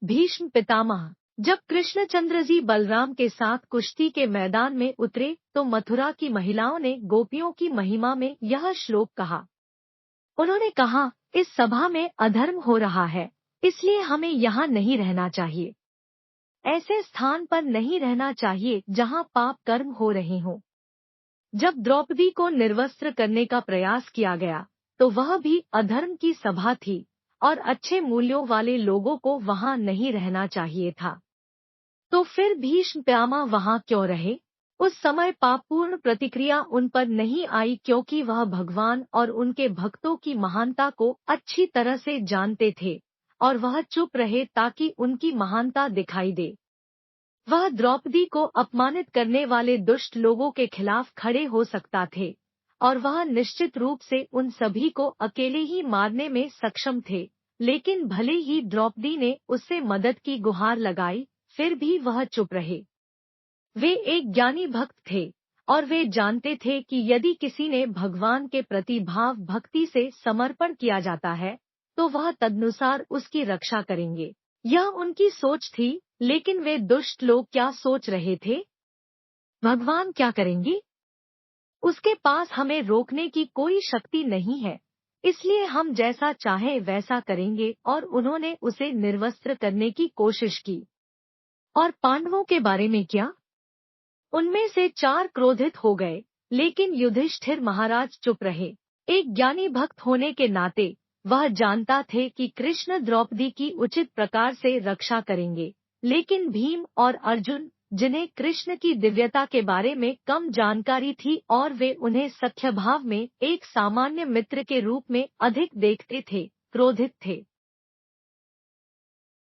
भीष्म पितामह। जब कृष्णचंद्र जी बलराम के साथ कुश्ती के मैदान में उतरे तो मथुरा की महिलाओं ने गोपियों की महिमा में यह श्लोक कहा। उन्होंने कहा, इस सभा में अधर्म हो रहा है, इसलिए हमें यहाँ नहीं रहना चाहिए। ऐसे स्थान पर नहीं रहना चाहिए जहाँ पाप कर्म हो रहे हों। जब द्रौपदी को निर्वस्त्र करने का प्रयास किया गया तो वह भी अधर्म की सभा थी और अच्छे मूल्यों वाले लोगों को वहां नहीं रहना चाहिए था। तो फिर भीष्म पितामह वहां क्यों रहे? उस समय पापपूर्ण प्रतिक्रिया उन पर नहीं आई क्योंकि वह भगवान और उनके भक्तों की महानता को अच्छी तरह से जानते थे और वह चुप रहे ताकि उनकी महानता दिखाई दे। वह द्रौपदी को अपमानित करने वाले दुष्ट लोगों के खिलाफ खड़े हो सकता थे और वह निश्चित रूप से उन सभी को अकेले ही मारने में सक्षम थे, लेकिन भले ही द्रौपदी ने उससे मदद की गुहार लगाई, फिर भी वह चुप रहे। वे एक ज्ञानी भक्त थे और वे जानते थे कि यदि किसी ने भगवान के प्रति भाव भक्ति से समर्पण किया जाता है तो वह तदनुसार उसकी रक्षा करेंगे। यह उनकी सोच थी, लेकिन वे दुष्ट लोग क्या सोच रहे थे? भगवान क्या करेंगे? उसके पास हमें रोकने की कोई शक्ति नहीं है, इसलिए हम जैसा चाहे वैसा करेंगे और उन्होंने उसे निर्वस्त्र करने की कोशिश की। और पांडवों के बारे में क्या? उनमें से 4 क्रोधित हो गए, लेकिन युधिष्ठिर महाराज चुप रहे। एक ज्ञानी भक्त होने के नाते वह जानता थे कि कृष्ण द्रौपदी की उचित प्रकार से रक्षा करेंगे, लेकिन भीम और अर्जुन, जिन्हें कृष्ण की दिव्यता के बारे में कम जानकारी थी और वे उन्हें सख्य भाव में एक सामान्य मित्र के रूप में अधिक देखते थे, क्रोधित थे।